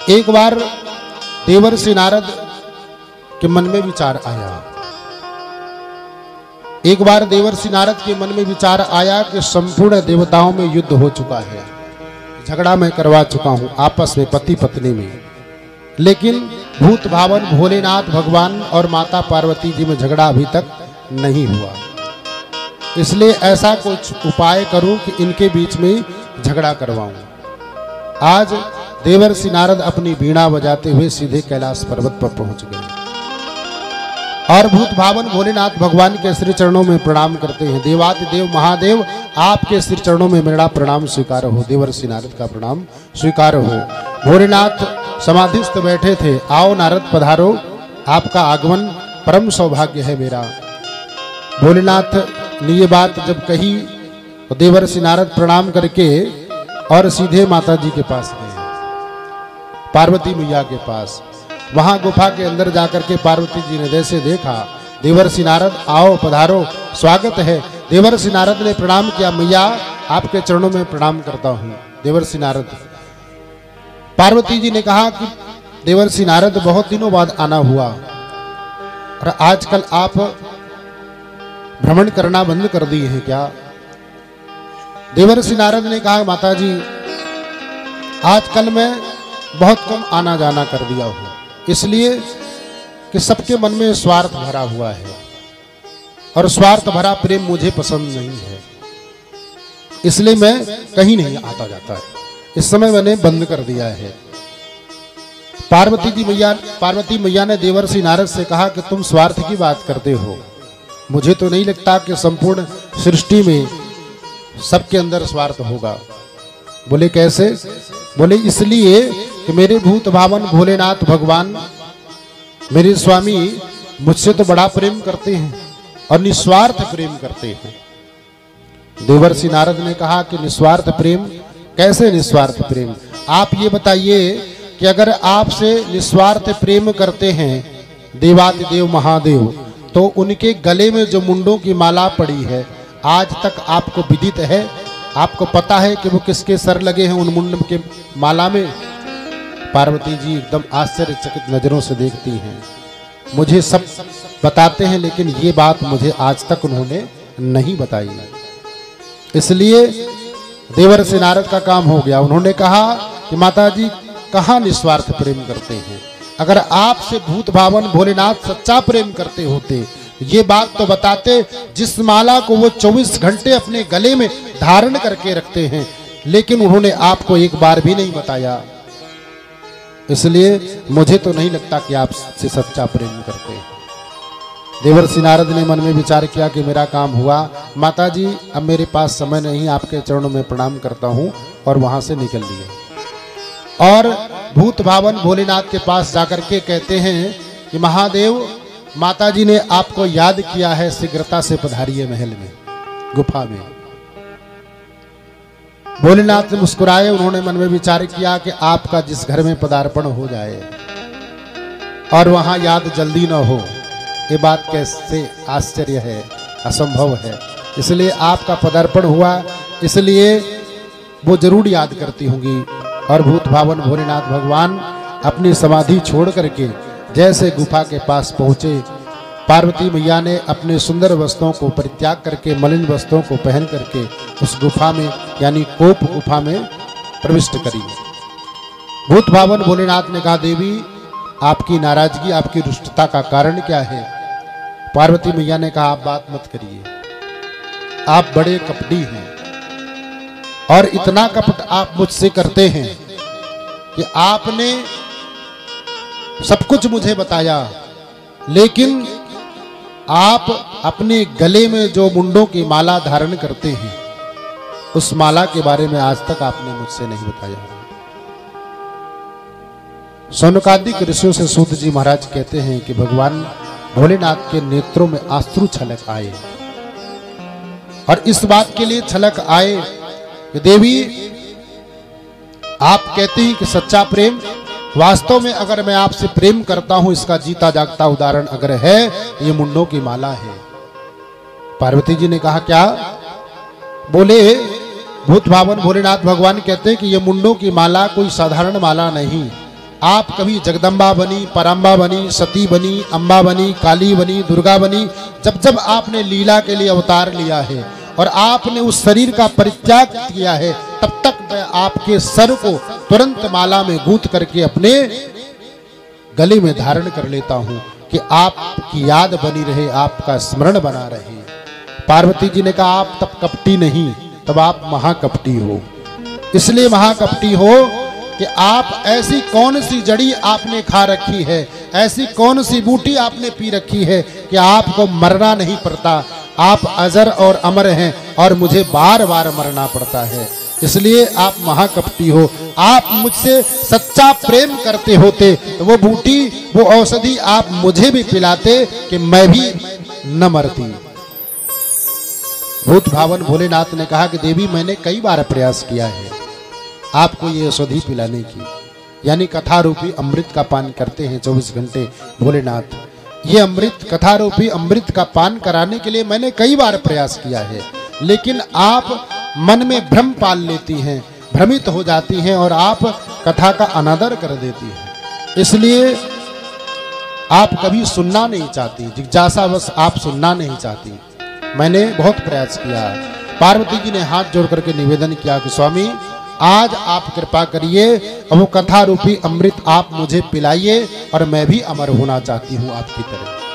एक बार देवर्षि नारद के मन में विचार आया। एक बार देवर्षि नारद के मन में विचार आया कि संपूर्ण देवताओं में युद्ध हो चुका है, झगड़ा मैं करवा चुका हूं आपस में पति पत्नी में, लेकिन भूत भावन भोलेनाथ भगवान और माता पार्वती जी में झगड़ा अभी तक नहीं हुआ। इसलिए ऐसा कुछ उपाय करूं कि इनके बीच में झगड़ा करवाऊं। आज देवर्षि नारद अपनी वीणा बजाते हुए सीधे कैलाश पर्वत पर पहुंच गए और भूत भावन भोलेनाथ भगवान के श्री चरणों में प्रणाम करते हैं। देवादिदेव महादेव, आपके श्री चरणों में मेरा प्रणाम स्वीकार हो। देवर्षि नारद का प्रणाम स्वीकार हो। भोलेनाथ समाधिस्थ बैठे थे। आओ नारद पधारो, आपका आगमन परम सौभाग्य है मेरा। भोलेनाथ ने ये बात जब कही तो देवर्षि नारद प्रणाम करके और सीधे माता जी के पास गए, पार्वती मैया के पास। वहां गुफा के अंदर जाकर के पार्वती जी ने जैसे देखा, देवर्षि नारद आओ पधारो, स्वागत है। देवर्षि नारद ने प्रणाम किया, मैया आपके चरणों में प्रणाम करता हूं। देवर्षि नारद, पार्वती जी ने कहा कि देवर्षि नारद बहुत दिनों बाद आना हुआ और आजकल आप भ्रमण करना बंद कर दिए हैं क्या? देवर्षि नारद ने कहा, माता जी आजकल मैं बहुत कम आना जाना कर दिया हूं, इसलिए कि सबके मन में स्वार्थ भरा हुआ है और स्वार्थ भरा प्रेम मुझे पसंद नहीं है, इसलिए मैं कहीं नहीं आता जाता है। इस समय मैंने बंद कर दिया है। पार्वती मैया ने देवर्षि नारद से कहा कि तुम स्वार्थ की बात करते हो, मुझे तो नहीं लगता कि संपूर्ण सृष्टि में सबके अंदर स्वार्थ होगा। बोले कैसे? बोले इसलिए कि मेरे भूत भावन भोलेनाथ भगवान मेरे स्वामी मुझसे तो बड़ा प्रेम करते हैं और निस्वार्थ प्रेम करते हैं। देवर्षि नारद ने कहा कि निस्वार्थ प्रेम कैसे? निस्वार्थ प्रेम आप ये बताइए कि अगर आपसे निस्वार्थ प्रेम करते हैं देवादिदेव महादेव, तो उनके गले में जो मुंडों की माला पड़ी है आज तक आपको विदित है? आपको पता है कि वो किसके सर लगे हैं उन मुंड के माला में? पार्वती जी एकदम आश्चर्यचकित नजरों से देखती हैं। मुझे सब बताते हैं लेकिन ये बात मुझे आज तक उन्होंने नहीं बताई। इसलिए देवर्षि नारद का काम हो गया। उन्होंने कहा कि माता जी कहाँ निस्वार्थ प्रेम करते हैं? अगर आपसे भूत भावन भोलेनाथ सच्चा प्रेम करते होते ये बात तो बताते। जिस माला को वो 24 घंटे अपने गले में धारण करके रखते हैं, लेकिन उन्होंने आपको एक बार भी नहीं बताया, इसलिए मुझे तो नहीं लगता कि आपसे सच्चा प्रेम करते हैं। देवर्षि नारद ने मन में विचार किया कि मेरा काम हुआ। माता जी अब मेरे पास समय नहीं, आपके चरणों में प्रणाम करता हूं, और वहां से निकल लिए और भूत भावन भोलेनाथ के पास जाकर के कहते हैं कि महादेव माता जी ने आपको याद किया है, शीघ्रता से पधारिए महल में, गुफा में। भोलेनाथ मुस्कुराए। उन्होंने मन में विचार किया कि आपका जिस घर में पदार्पण हो जाए और वहां याद जल्दी न हो, ये बात कैसे आश्चर्य है, असंभव है। इसलिए आपका पदार्पण हुआ, इसलिए वो जरूर याद करती होंगी। और भूत भावन भोलेनाथ भगवान अपनी समाधि छोड़ करके जैसे गुफा के पास पहुंचे, पार्वती मैया ने अपने सुंदर वस्त्रों को परित्याग करके मलिन वस्त्रों को पहन करके उस गुफा में यानी कोप गुफा में प्रविष्ट करी। भूत भावन भोलेनाथ ने कहा, देवी आपकी नाराजगी, आपकी रुष्टता का कारण क्या है? पार्वती मैया ने कहा, आप बात मत करिए, आप बड़े कपटी हैं और इतना कपट आप मुझसे करते हैं कि आपने सब कुछ मुझे बताया, लेकिन आप अपने गले में जो मुंडों की माला धारण करते हैं उस माला के बारे में आज तक आपने मुझसे नहीं बताया। सौनकादिक ऋषियों से सूत जी महाराज कहते हैं कि भगवान भोलेनाथ के नेत्रों में आश्रु छलक आए और इस बात के लिए छलक आए कि देवी आप कहते हैं कि सच्चा प्रेम, वास्तव में अगर मैं आपसे प्रेम करता हूं इसका जीता जागता उदाहरण अगर है, ये मुंडों की माला है। पार्वती जी ने कहा, क्या? बोले भूत भावन भोलेनाथ भगवान कहते हैं कि ये मुंडों की माला कोई साधारण माला नहीं, आप कभी जगदम्बा बनी, पराम्बा बनी, सती बनी, अम्बा बनी, काली बनी, दुर्गा बनी। जब जब आपने लीला के लिए अवतार लिया है और आपने उस शरीर का परित्याग किया है, तब तक मैं आपके सर को तुरंत माला में गूंथ करके अपने गले में धारण कर लेता हूं कि आपकी याद बनी रहे, आपका स्मरण बना रहे। पार्वती जी ने कहा आप तब कपटी नहीं, तब आप महाकपटी हो। इसलिए महाकपटी हो कि आप ऐसी कौन सी जड़ी आपने खा रखी है, ऐसी कौन सी बूटी आपने पी रखी है कि आपको मरना नहीं पड़ता। आप अजर और अमर हैं और मुझे बार बार मरना पड़ता है। इसलिए आप महाकपटी हो। आप मुझसे सच्चा प्रेम करते होते तो वो बूटी, वो औषधि आप मुझे भी पिलाते कि मैं भी न मरती। भूत भावन भोलेनाथ ने कहा कि देवी मैंने कई बार प्रयास किया है आपको ये औषधि पिलाने की, यानी कथा रूपी अमृत का पान करते हैं 24 घंटे भोलेनाथ। ये अमृत, कथा रूपी अमृत का पान कराने के लिए मैंने कई बार प्रयास किया है, लेकिन आप मन में भ्रम पाल लेती हैं, भ्रमित हो जाती हैं और आप कथा का अनादर कर देती हैं। इसलिए आप कभी सुनना नहीं चाहती, जिज्ञासावश आप सुनना नहीं चाहती। मैंने बहुत प्रयास किया। पार्वती जी ने हाथ जोड़ करके निवेदन किया कि स्वामी आज आप कृपा करिए, वो कथा रूपी अमृत आप मुझे पिलाइए और मैं भी अमर होना चाहती हूँ आपकी तरह।